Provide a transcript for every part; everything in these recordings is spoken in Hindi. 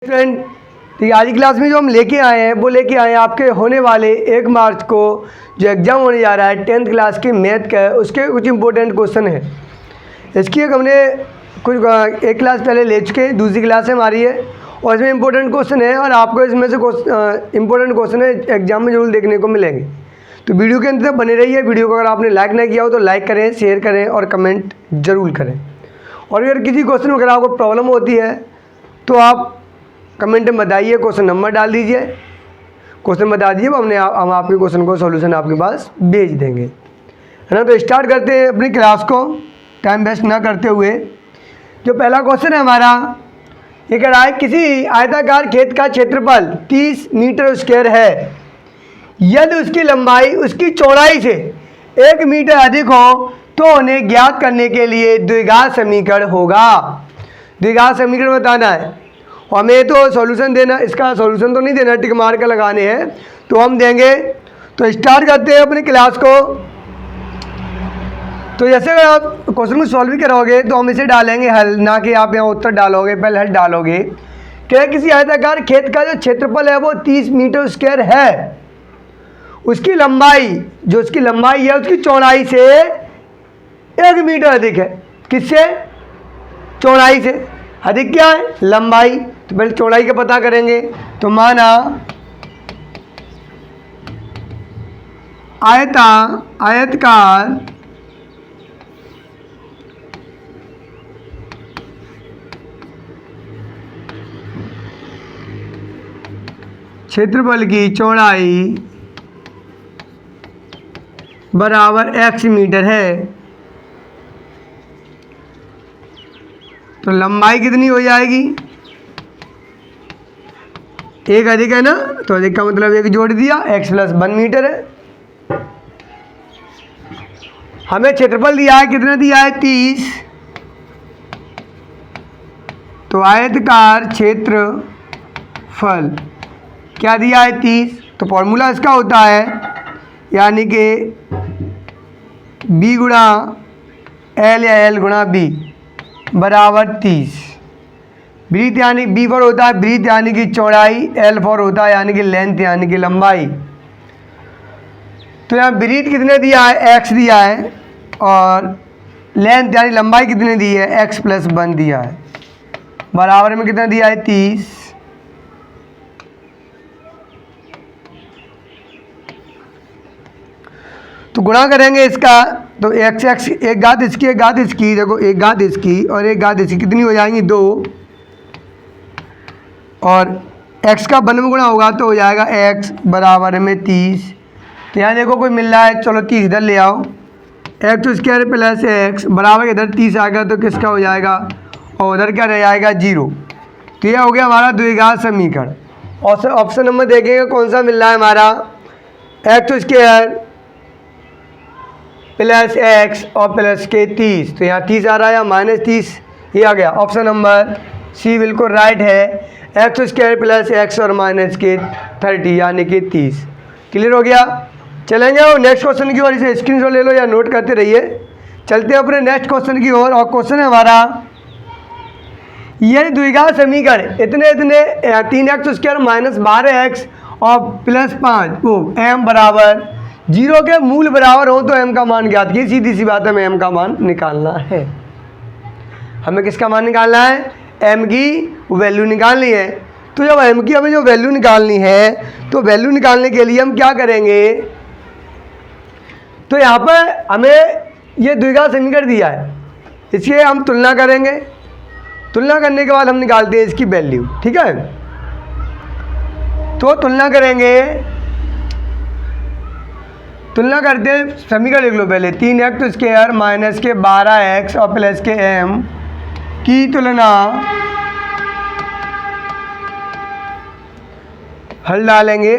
फ्रेंड, ठीक है, आज की क्लास में जो हम लेके आए हैं वो लेके आए हैं आपके होने वाले 1 मार्च को जो एग्ज़ाम होने जा रहा है 10th क्लास की मैथ का है, उसके कुछ इंपॉर्टेंट क्वेश्चन है। इसकी एक हमने कुछ एक क्लास पहले ले चुके हैं, दूसरी क्लास है हमारी है और इसमें इंपॉर्टेंट क्वेश्चन है और आपको इसमें से इंपॉर्टेंट क्वेश्चन है एग्जाम में जरूर देखने को मिलेंगे। तो वीडियो के अंत तक बने रहिए। वीडियो को अगर आपने लाइक नहीं किया हो तो लाइक करें, शेयर करें और कमेंट ज़रूर करें। और अगर किसी क्वेश्चन में अगर आपको प्रॉब्लम होती है तो आप कमेंट में बताइए, क्वेश्चन नंबर डाल दीजिए, क्वेश्चन बता दीजिए, हम आपके क्वेश्चन को सॉल्यूशन आपके पास भेज देंगे, है ना। तो स्टार्ट करते हैं अपनी क्लास को टाइम वेस्ट ना करते हुए। जो पहला क्वेश्चन है हमारा, ये कह रहा है किसी आयताकार खेत का क्षेत्रफल 30 मीटर स्क्वायर है, यदि उसकी लंबाई उसकी चौड़ाई से 1 मीटर अधिक हो तो उन्हें ज्ञात करने के लिए द्विघात समीकरण होगा। द्विघात समीकरण बताना है और हमें तो सॉल्यूशन देना, इसका सॉल्यूशन तो नहीं देना, टिक मार के लगाने हैं तो हम देंगे। तो स्टार्ट करते हैं अपनी क्लास को। तो जैसे अगर आप क्वेश्चन को सॉल्व भी करोगे तो हम इसे डालेंगे हल, ना कि आप यहाँ उत्तर डालोगे, पहले हल डालोगे। क्या किसी आयताकार खेत का जो क्षेत्रफल है वो 30 मीटर स्क्वायर है, उसकी लंबाई जो उसकी लंबाई है उसकी चौड़ाई से 1 मीटर अधिक है। किससे? चौड़ाई से। अधिक क्या है? लंबाई। तो पहले चौड़ाई का पता करेंगे। तो माना आयतकार क्षेत्रफल की चौड़ाई बराबर x मीटर है, तो लंबाई कितनी हो जाएगी? 1 अधिक है ना, तो अधिक का मतलब 1 जोड़ दिया, x + 1 मीटर है। हमें क्षेत्रफल दिया है, कितना दिया है? 30। तो आयतकार क्षेत्रफल क्या दिया है? 30। तो फॉर्मूला इसका होता है यानी कि b गुणा l या l गुणा b बराबर 30। ब्रीथ यानी b फॉर होता है ब्रीथ यानी कि चौड़ाई, l फॉर होता है यानी कि लेंथ यानी कि लंबाई। तो यहाँ ब्रीथ कितने दिया है? x दिया है और लेंथ यानी लंबाई कितने दी है? x + 1 दिया है, बराबर में कितना दिया है? 30। तो गुणा करेंगे इसका, तो x एक घात इसकी, एक घात इसकी, देखो एक घात इसकी और एक घात इसकी, कितनी हो जाएंगी? 2। और x का 1 में गुणा होगा तो हो जाएगा x बराबर में 30। तो यहाँ देखो कोई मिल रहा है, चलो 30 इधर ले आओ, x² + x बराबर इधर 30 आ गया तो किसका हो जाएगा? और उधर क्या रह जाएगा? 0। तो यह हो गया हमारा द्विघात समीकरण। और ऑप्शन नंबर देखेंगे कौन सा मिल रहा है हमारा? x² + x और प्लस के 30। तो यहाँ 30 आ रहा है, -30 ये आ गया। ऑप्शन नंबर सी बिल्कुल राइट है, x² + x और के 30 यानी कि 30। क्लियर हो गया। चलेंगे और नेक्स्ट क्वेश्चन की ओर, इसे स्क्रीनशॉट ले लो या नोट करते रहिए। चलते हैं अपने नेक्स्ट क्वेश्चन की ओर। और क्वेश्चन है हमारा, ये द्विघात समीकरण इतने 3x² - 12x और +5 को m बराबर 0 के मूल बराबर हो तो m का मान ज्ञात कीजिए। सीधी सी बात है, हमें m का मान निकालना है। हमें किसका मान निकालना है? m की वैल्यू निकालनी है। तो जब m की हमें जो वैल्यू निकालनी है तो वैल्यू निकालने के लिए हम क्या करेंगे? तो यहाँ पर हमें ये द्विघात समीकरण दिया है, इसलिए हम तुलना करेंगे। तुलना करने के बाद हम निकालते हैं इसकी वैल्यू, ठीक है। तो तुलना करेंगे, तुलना करते हैं, समीकरण लिख लो पहले। 3x² - के 12x और प्लस के m की तुलना, हल डालेंगे।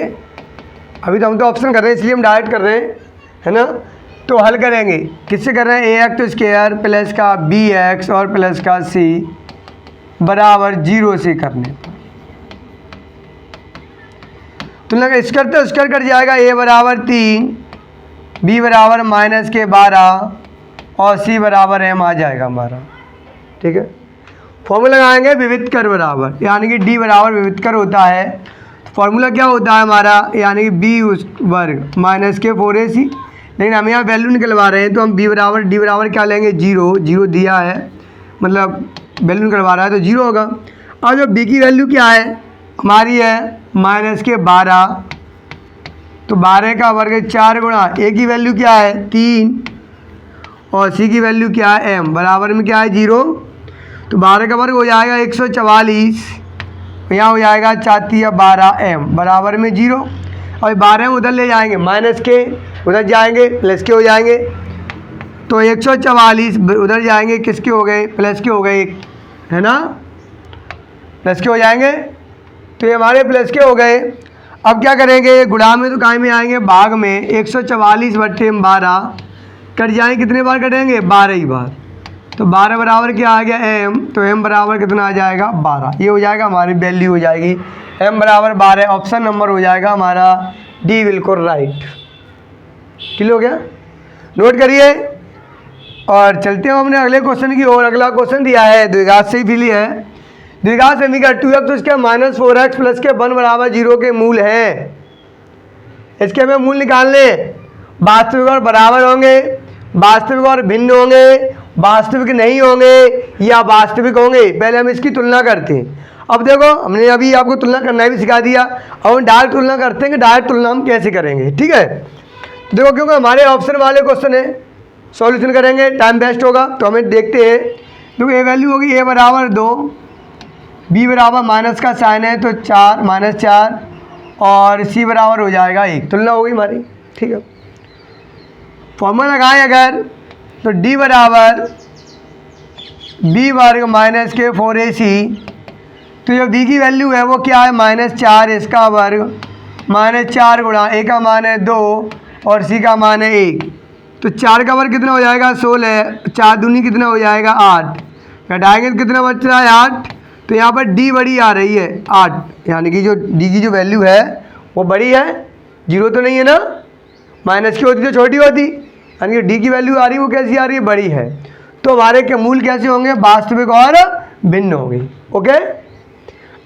अभी तो हम तो ऑप्शन कर रहे हैं इसलिए हम डायरेक्ट कर रहे हैं, है ना। तो हल करेंगे, किससे कर रहे हैं? ax² प्लस का bx और प्लस का c बराबर 0 से करने पर तुलना का स्क्वायर तो स्क्वायर कट जाएगा। a बराबर 3, b बराबर -के 12 और c बराबर m आ जाएगा हमारा, ठीक है। फॉर्मूला लगाएंगे विविध कर बराबर, यानी कि डी बराबर विविध कर होता है। फॉर्मूला क्या होता है हमारा, यानी कि बी उस वर्ग माइनस के 4ac, लेकिन हम यहाँ वैल्यू निकलवा रहे हैं तो हम बी बराबर डी बराबर क्या लेंगे, जीरो। जीरो दिया है मतलब वैल्यू निकलवा रहा है तो जीरो होगा। और जो बी की वैल्यू क्या है हमारी है माइनस के 12, तो 12 का वर्ग 4 गुणा ए की वैल्यू क्या है 3 और सी की वैल्यू क्या है m, बराबर में क्या है 0। तो 12 का वर्ग हो जाएगा 144, यहाँ हो जाएगा 4×12m बराबर में 0। और 12 उधर ले जाएंगे माइनस के, उधर जाएंगे प्लस के हो जाएंगे, तो 144 उधर जाएंगे किसके हो गए, प्लस के हो गए, है ना, प्लस के हो जाएंगे। तो ये हमारे प्लस के हो गए। अब क्या करेंगे, गुणा में तो काय में आएंगे, भाग में 144/12 कट जाएंगे, कितने बार कटेंगे 12 ही बार। तो 12 बराबर क्या आ गया m, तो m बराबर कितना आ जाएगा 12। ये हो जाएगा हमारी वैल्यू हो जाएगी m बराबर 12। ऑप्शन नंबर हो जाएगा हमारा डी बिल्कुल राइट। क्लियर हो गया, नोट करिए और चलते हैं हमने अगले क्वेश्चन की ओर। अगला क्वेश्चन दिया है द्विघात से भी है, द्विघात समीकरण 2x तो इसके -4x प्लस के 1 बराबर 0 के मूल हैं। इसके हमें मूल निकालने, वास्तविक और बराबर होंगे, वास्तविक और भिन्न होंगे, वास्तविक नहीं होंगे या वास्तविक होंगे। पहले हम इसकी तुलना करते हैं। अब देखो हमने अभी आपको तुलना करना भी सिखा दिया, अब हम डायरेक्ट तुलना करते हैं कि डायरेक्ट तुलना हम कैसे करेंगे, ठीक है। देखो क्योंकि हमारे ऑप्शन वाले क्वेश्चन है, सॉल्यूशन करेंगे टाइम वेस्ट होगा, तो हमें देखते हैं। देखो ए वैल्यू होगी a बराबर 2, b बराबर माइनस का साइन है तो 4 -4 और c बराबर हो जाएगा 1। तुलना होगी हमारी, ठीक है। फॉर्मूला लगाएं अगर तो d बराबर b वर्ग माइनस के 4ac, तो जो b की वैल्यू है वो क्या है -4, इसका वर्ग -4 गुणा a का मान है 2 और c का मान है 1। तो 4 का वर्ग कितना हो जाएगा 16, 4 दूनी कितना हो जाएगा 8, घटाएंगे तो कितना बच रहा है 8। तो यहाँ पर d बड़ी आ रही है 8, यानी कि जो d की जो वैल्यू है वो बड़ी है, 0 तो नहीं है ना, माइनस की होती तो छोटी होती, यानी कि d की वैल्यू आ रही है वो कैसी आ रही है, बड़ी है। तो हमारे के मूल कैसे होंगे, वास्तविक और भिन्न होंगे। ओके,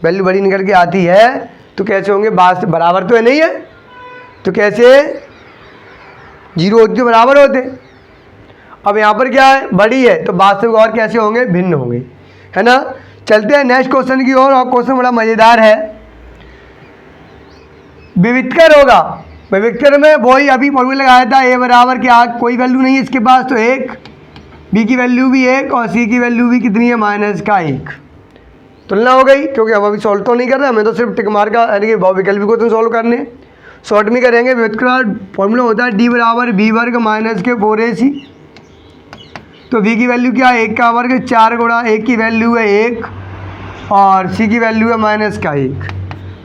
वैल्यू बड़ी निकल के आती है तो कैसे होंगे, वास्तविक बराबर तो है नहीं है, तो कैसे 0 होती तो बराबर होते। अब यहाँ पर क्या है, बड़ी है तो वास्तविक और कैसे होंगे, भिन्न होंगे, है ना। चलते हैं नेक्स्ट क्वेश्चन की ओर। और क्वेश्चन बड़ा मज़ेदार है, विविधकर होगा। विविधकर में वही अभी फॉर्मूला लगाया था, a बराबर क्या, कोई वैल्यू नहीं है इसके पास तो 1, b की वैल्यू भी 1 और c की वैल्यू भी कितनी है -1। तुलना हो गई, क्योंकि हम अभी सॉल्व तो नहीं कर रहे, हमें तो सिर्फ टिक मार का यानी कि बहुविकल्पी क्वेश्चन सॉल्व करने, शॉर्ट में करेंगे। विविधकर फॉर्मूला होता है d बराबर b वर्ग माइनस के 4ac, तो v की वैल्यू क्या है 1 का वर्ग 4 गुणा a की वैल्यू है 1 और c की वैल्यू है -1।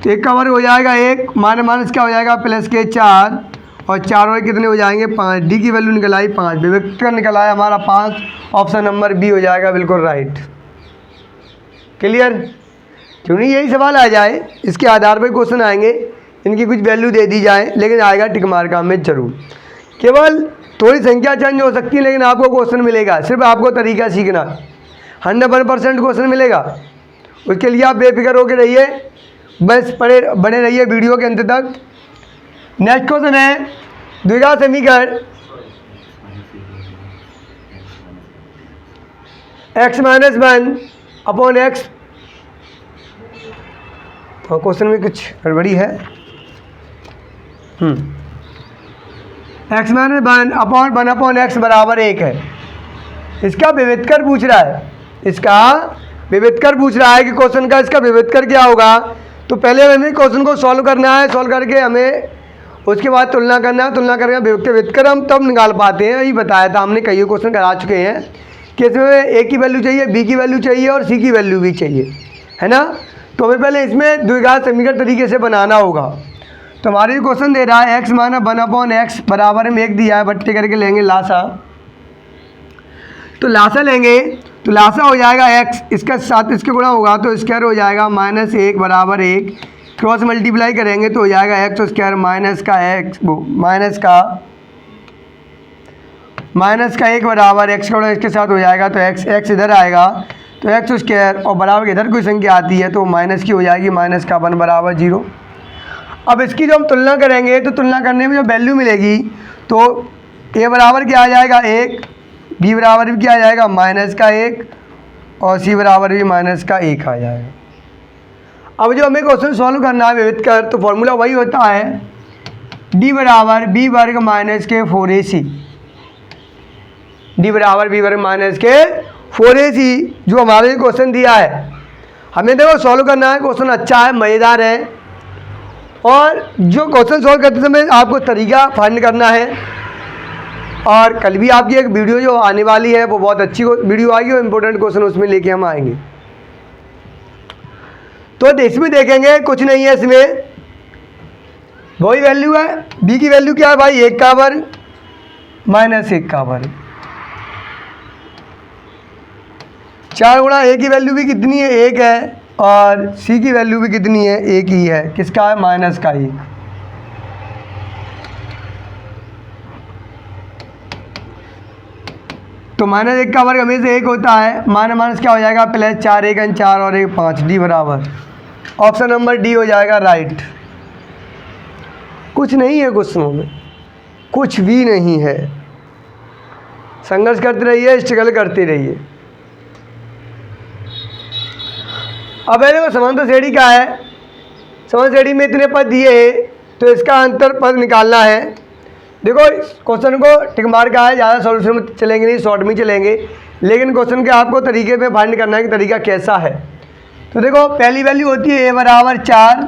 तो 1 का वर्ग हो जाएगा 1, माइनस क्या हो जाएगा प्लस के 4 और 4 और कितने हो जाएंगे 5। डी की वैल्यू निकल आई 5, विविधकर निकल आया हमारा 5। ऑप्शन नंबर बी हो जाएगा बिल्कुल राइट। क्लियर, क्यों नहीं यही सवाल आ जाए, इसके आधार पर क्वेश्चन आएंगे, इनकी कुछ वैल्यू दे दी जाए, लेकिन आएगा टिक मार का में जरूर। केवल थोड़ी संख्या चेंज हो सकती है लेकिन आपको क्वेश्चन मिलेगा, सिर्फ आपको तरीका सीखना। 100% क्वेश्चन मिलेगा, उसके लिए आप बेफिक्र होकर रहिए, बस बने रहिए वीडियो के अंत तक। नेक्स्ट क्वेश्चन है द्विघात समीकरण x-1/x। क्वेश्चन में कुछ गड़बड़ी है। x-1/1/x बराबर 1 है। इसका विविधकर पूछ रहा है, इसका विविधकर पूछ रहा है कि क्वेश्चन का इसका विविधकर क्या होगा। तो पहले हमें क्वेश्चन को सॉल्व करना है, सॉल्व करके हमें उसके बाद तुलना करना है, तुलना करके विविधकर हम तब निकाल पाते हैं। यही बताया था हमने, कई क्वेश्चन करा चुके हैं कि इसमें ए की वैल्यू चाहिए, बी की वैल्यू चाहिए और सी की वैल्यू भी चाहिए, है ना। तो हमें पहले इसमें द्विघात समीकरण तरीके से बनाना होगा। तो हमारे क्वेश्चन दे रहा है x-1/x बराबर में 1 दिया है, बट्टे करके लेंगे लासा। तो लासा लेंगे तो लासा हो जाएगा x, इसके साथ इसके गुणा होगा तो स्क्वायर हो जाएगा -1 बराबर 1, क्रॉस मल्टीप्लाई करेंगे तो हो जाएगा x स्क्वायर माइनस का 1 बराबर x का इसके साथ हो जाएगा तो x इधर आएगा तो एक्स स्क्वायर और बराबर की इधर कोई संख्या आती है तो माइनस की हो जाएगी, माइनस का 1 बराबर 0। अब इसकी जो हम तुलना करेंगे तो तुलना करने में जो वैल्यू मिलेगी तो ए बराबर क्या आ जाएगा 1, बी बराबर भी क्या आ जाएगा माइनस का 1 और सी बराबर भी माइनस का 1 आ जाएगा। अब जो हमें क्वेश्चन सॉल्व करना है विविध कर, तो फॉर्मूला वही होता है डी बराबर बी वर्ग माइनस के 4ac, डी बराबर बी वर्ग माइनस के 4ac जो हमारे क्वेश्चन दिया है। हमें देखो सॉल्व करना है, क्वेश्चन अच्छा है, मज़ेदार है, और जो क्वेश्चन सॉल्व करते समय आपको तरीका फाइंड करना है। और कल भी आपकी एक वीडियो जो आने वाली है वो बहुत अच्छी वीडियो आएगी और इम्पोर्टेंट क्वेश्चन उसमें लेके हम आएंगे। तो इसमें देखेंगे कुछ नहीं है, इसमें वही वैल्यू है, बी की वैल्यू क्या है भाई 1 का वर्ग माइनस 1 का वर्ग, 4 गुणा ए की वैल्यू भी कितनी है 1 है, और सी की वैल्यू भी कितनी है 1 ही है, किसका है माइनस का 1। तो माइनस 1 का वर्ग हमेशा 1 होता है, माइनस क्या हो जाएगा प्लस 4, 1 4 और 1 5, डी बराबर ऑप्शन नंबर डी हो जाएगा राइट। कुछ नहीं है क्वेश्चनों में, कुछ भी नहीं है, संघर्ष करते रहिए, स्ट्रगल करते रहिए। अब देखो समांतर श्रेणी क्या है, समांतर श्रेणी में इतने पद दिए हैं तो इसका अंतर पद निकालना है। देखो क्वेश्चन को टिक मार का है, ज़्यादा सॉल्यूशन में चलेंगे नहीं, शॉर्ट में चलेंगे, लेकिन क्वेश्चन के आपको तरीके में फाइंड करना है कि तरीका कैसा है। तो देखो पहली वैल्यू होती है ए बराबर 4,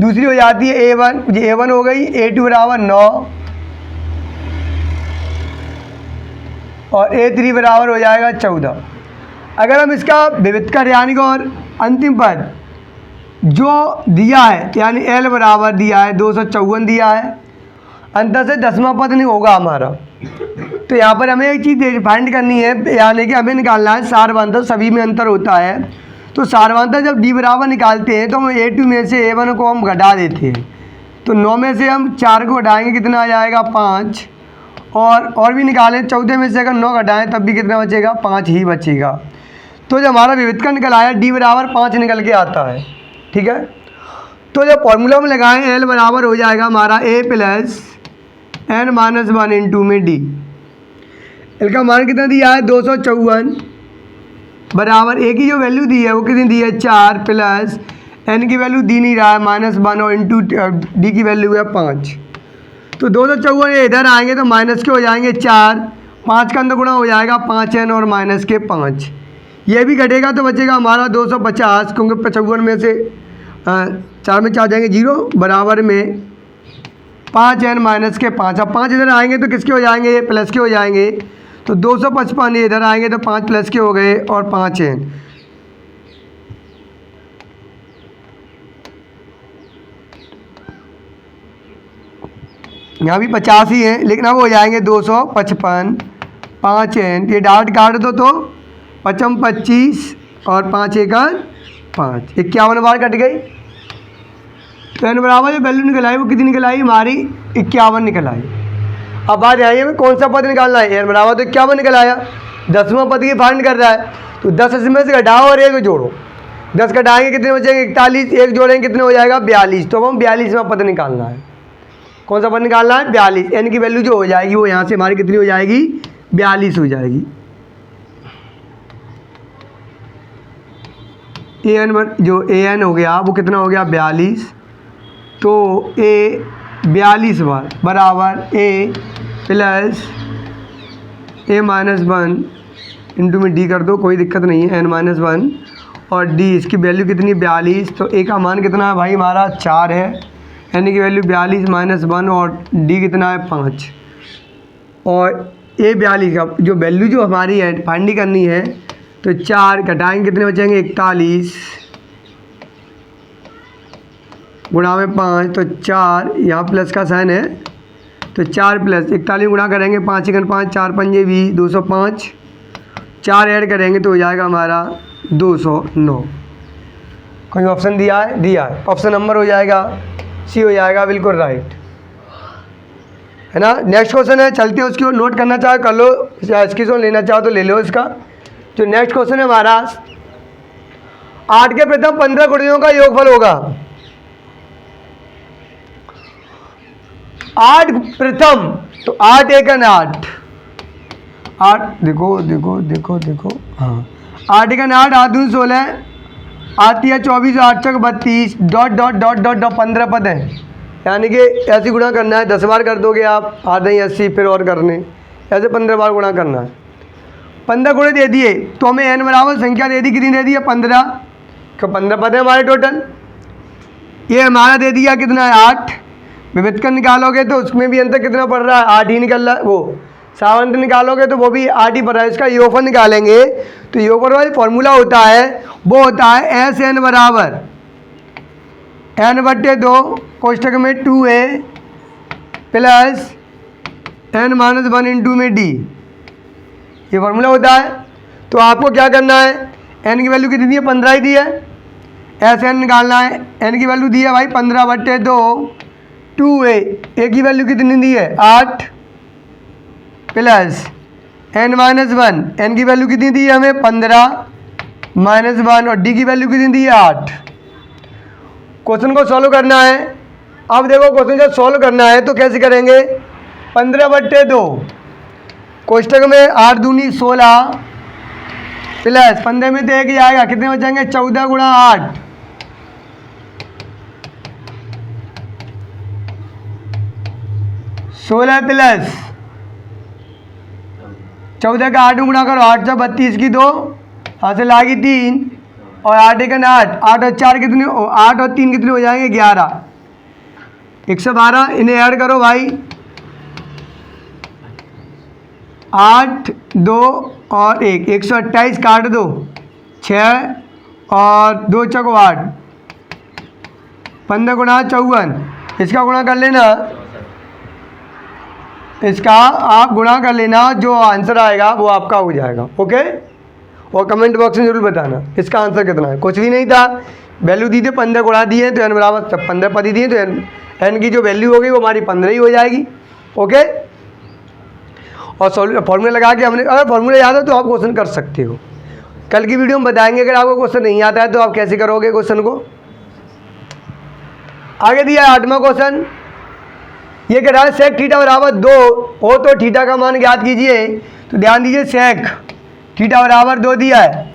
दूसरी हो जाती है a1 हो गई, a2 बराबर 9 और a3 बराबर हो जाएगा 14। अगर हम इसका विविध कर यानी कि और अंतिम पद जो दिया है यानी l बराबर दिया है 254 दिया है, अंतर से 10वां पद नहीं होगा हमारा। तो यहाँ पर हमें एक चीज़ फाइंड करनी है, यानी कि हमें निकालना है सारवांतर, सभी में अंतर होता है। तो सारवांतर जब डी बराबर निकालते हैं तो हम a2 में से a1 को हम घटा देते हैं, तो 9 में से हम 4 को घटाएंगे कितना आ जाएगा 5, और भी निकालें 14 में से अगर 9 घटाएं तब भी कितना बचेगा 5 ही बचेगा। तो जब हमारा विविध का निकल आया डी बराबर 5 निकल के आता है, ठीक है। तो जब फॉर्मूला में लगाएं एल बराबर हो जाएगा हमारा a plus n minus 1 into में डी। एल का मान कितना दिया है 254 बराबर ए की जो वैल्यू दी है वो कितनी दी है 4 प्लस एन की वैल्यू दी नहीं रहा है -1 और इंटू डी की वैल्यू है 5। तो 254 ये इधर आएंगे तो माइनस के हो जाएंगे 4, 5 का अंदर गुणा हो जाएगा 5n और माइनस के 5, ये भी घटेगा तो बचेगा हमारा 250, क्योंकि 55 में से 4 में 4 जाएंगे 0 बराबर में 5n माइनस के 5। अब 5 इधर आएंगे तो किसके हो जाएंगे ये प्लस के हो जाएंगे, तो 255 ये इधर आएंगे तो 5 प्लस के हो गए और 5n। यहाँ भी 50 ही है, लेकिन अब हो जाएंगे 255, 5n, ये डाट काट दो तो 55 25 और 5 1 5, 51 बार कट गई। तो n बराबर जो वैल्यू निकल आई वो कितनी निकल आई हमारी 51 निकल आई। अब बात आई है कौन सा पद निकालना है, n बराबर तो 51 निकल आया, 10वां पद की फाइंड कर रहा है, तो 10 इसमें से घटाओ और 1 जोड़ो, 10 घटाएंगे कितने बचेंगे 41, 1 जोड़ेंगे कितने हो जाएगा 42। तो अब हम 42वां पद निकालना है, कौन सा पद निकालना है 42। n की वैल्यू जो हो जाएगी वो यहाँ से हमारी कितनी हो जाएगी 42 हो जाएगी। जो an हो गया वो कितना हो गया 42, तो a 42 बार बराबर a plus a minus 1 into में d कर दो, कोई दिक्कत नहीं है, n माइनस 1 और d, इसकी वैल्यू कितनी 42। तो a का मान कितना है भाई हमारा 4 है, n की वैल्यू 42 माइनस 1 और d कितना है 5, और a 42 का जो वैल्यू जो हमारी है फाइंड करनी है, तो 4 घटाएंगे कितने बचेंगे 41 गुणा में 5, तो 4 यहाँ प्लस का साइन है, तो 4 प्लस 41 गुणा करेंगे 5 1 5 4 5 20 205, 4 ऐड करेंगे तो हो जाएगा हमारा 209। कोई ऑप्शन दिया है, दिया है, ऑप्शन नंबर हो जाएगा सी हो जाएगा, बिल्कुल राइट है ना। नेक्स्ट क्वेश्चन है, चलते हैं उसकी ओर, नोट करना चाहो कर लो, या स्क्रीनशॉट लेना चाहो तो ले लो इसका। जो नेक्स्ट क्वेश्चन है हमारा 8 के प्रथम 15 गुणियों का योगफल होगा। 8 प्रथम, तो 8 एक 8, देखो हाँ, 8 एक 8, 8 दूनी 16, 8 या 24, 8 चौक 32, dot dot dot dot dot 15 पद है, यानी कि ऐसे गुणा करना है। 10 बार कर दोगे आप, 8 नहीं 80, फिर और करने, ऐसे 15 बार गुणा करना है। 15 गुणे दे दिए तो हमें n बराबर संख्या दे दी, कितनी दे दी है 15, तो 15 पद है हमारे टोटल। ये हमारा दे दिया कितना है 8, विविध कर निकालोगे तो उसमें भी अंतर कितना पड़ रहा है 8 ही निकल रहा है, वो सावंत निकालोगे तो वो भी 8 ही पड़ रहा है। इसका योगफल निकालेंगे तो योगफल वाला फॉर्मूला होता है वो होता है एस एन बराबर n/2 कोष्टक में 2a प्लस n-1 इंटू में d, ये फार्मूला होता है। तो आपको क्या करना है, n की वैल्यू कितनी दी है 15 ही दी है, एस एन निकालना है। n की वैल्यू दी है भाई 15/2 2a, a की वैल्यू कितनी दी है 8 प्लस n-1, n की वैल्यू कितनी दी है हमें 15 -1 और d की वैल्यू कितनी दी है 8। क्वेश्चन को सॉल्व करना है। अब देखो क्वेश्चन जब सॉल्व करना है तो कैसे करेंगे, 15/2 कोष्टक में 8 दूनी 16 प्लस 15 में तो एक ही आएगा, कितने बचेंगे 14 गुणा 8, 16 प्लस 14 का 8 गुणा करो, 8 से 32 की 2, हासिल आ गई 3 और 8 एक 8, 8 और 4 कितने, 8 और 3 कितने हो जाएंगे 11, 112। इन्हें ऐड करो भाई, 8 2 और 1, 128 काट दो, 6 और 2 चौको 8, 15 गुणा 54, इसका गुणा कर लेना, इसका आप गुणा कर लेना, जो आंसर आएगा वो आपका हो जाएगा। ओके, और कमेंट बॉक्स में जरूर बताना इसका आंसर कितना है। कुछ भी नहीं था, वैल्यू दी थी 15 गुणा दिए तो n बराबर 15 पद दिए, तो n की जो वैल्यू होगी वो हमारी 15 ही हो जाएगी। ओके, और फॉर्मूला लगा के हमने, अगर फॉर्मूला याद है तो आप क्वेश्चन कर सकते हो। कल की वीडियो में बताएंगे अगर आपको क्वेश्चन नहीं आता है तो आप कैसे करोगे क्वेश्चन को। आगे दिया है 8वां क्वेश्चन, ये कह रहा है सेक थीटा बराबर 2 हो तो थीटा का मान ज्ञात कीजिए। तो ध्यान दीजिए, सेक थीटा बराबर 2 दिया है।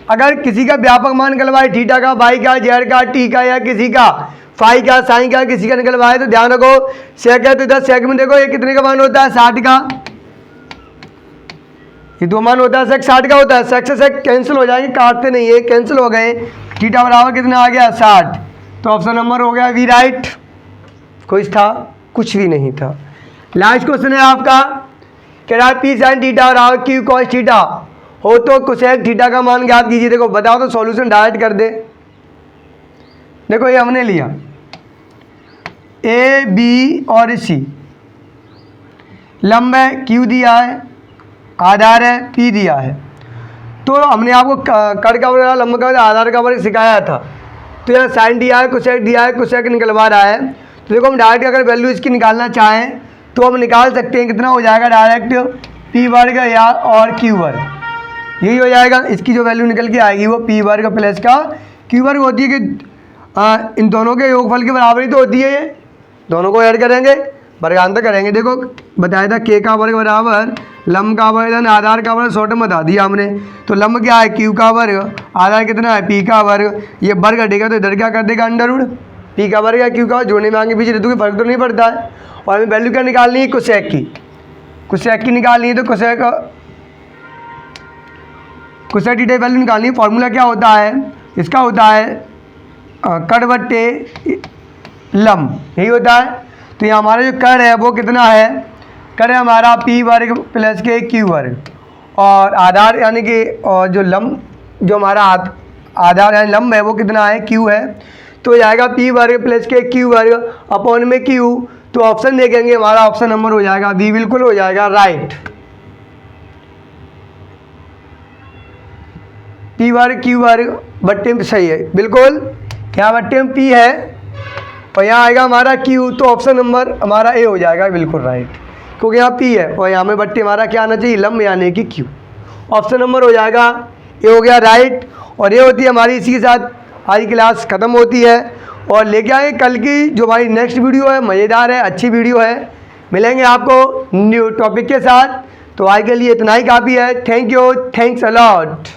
अगर किसी का व्यापक मान निकलवाए थीटा का, बाई का, जेड का, टी का, या किसी का फाई का, साइन का, किसी का निकलवाए तो ध्यान रखो सेक है तो इधर सेक में देखो ये कितने का मान होता है 60 का, ये 2 मान होता है, सेक 60 का होता है। सेक से सेक कैंसिल हो जाएंगे, काटते नहीं है, कैंसिल हो गए। थीटा बराबर कितना आ गया 60, तो ऑप्शन नंबर हो गया वी राइट। कुछ था, कुछ भी नहीं था। लास्ट क्वेश्चन है आपका, कह रहा है पी साइन थीटा बराबर क्यू कॉस थीटा हो तो कोसेक थीटा का मान ज्ञात कीजिए। देखो बताओ तो सॉल्यूशन डायरेक्ट कर दे। देखो ये हमने लिया ए बी और सी, लंब है क्यू दिया है, आधार है पी दिया है। तो हमने आपको कड़ का वर्ग लंब का आधार का वर्ग सिखाया था। तो यहाँ साइन दिया है, कोसेक दिया है, कोसेक निकलवा रहा है। तो देखो हम डायरेक्ट अगर वैल्यू इसकी निकालना चाहें तो हम निकाल सकते हैं। कितना हो जाएगा डायरेक्ट पी वर्ग या और क्यू वर्ग, यही हो जाएगा। इसकी जो वैल्यू निकल के आएगी वो पी वर्ग प्लस का क्यू वर्ग होती है कि इन दोनों के योगफल के बराबर ही तो होती है। ये दोनों को ऐड करेंगे, वर्गांतर करेंगे। देखो बताया था के का वर्ग बराबर लंब का वर्ग आधार का वर्ग, शॉर्ट में बता दिया हमने। तो लंब क्या है क्यू का वर्ग, आधार कितना है पी का वर्ग। ये वर्ग हटेगा तो इधर क्या कर देगा अंडर रूट, पी का वर्ग या क्यू का जोड़ने में आगे पीछे देखोगे फर्क तो नहीं पड़ता है। और हमें वैल्यू क्या निकालनी है कोसेक की, कोसेक की निकालनी है। तो कोसेक थीटा वैल्यू निकालनी है। फॉर्मूला क्या होता है इसका, होता है कड़ बट्टे लंब, यही होता है। तो ये हमारा जो कड़ है वो कितना है, कड़ है हमारा पी वर्ग प्लस के क्यू वर्ग, और आधार यानी कि और जो लंब जो हमारा आधार यानी लंब है वो कितना है क्यू है। तो जाएगा पी वर्ग प्लस के क्यू वर्ग अपॉन में क्यू। तो ऑप्शन देखेंगे हमारा ऑप्शन नंबर हो जाएगा बी, बिल्कुल हो जाएगा राइट। पी वर्ग क्यू वर्ग बट्टे में सही है बिल्कुल, यहाँ बट्टे में पी है और यहाँ आएगा हमारा क्यू। तो ऑप्शन नंबर हमारा ए हो जाएगा बिल्कुल राइट, क्योंकि यहाँ पी है और यहाँ में बट्टे हमारा क्या आना चाहिए लंब यानी कि क्यू। ऑप्शन नंबर हो जाएगा ये हो गया राइट। और ये होती है हमारी, इसी के साथ आज की क्लास ख़त्म होती है। और लेके आएंगे कल की जो हमारी नेक्स्ट वीडियो है, मज़ेदार है, अच्छी वीडियो है। मिलेंगे आपको न्यू टॉपिक के साथ। तो आज के लिए इतना ही काफ़ी है। Thank you, thanks a lot.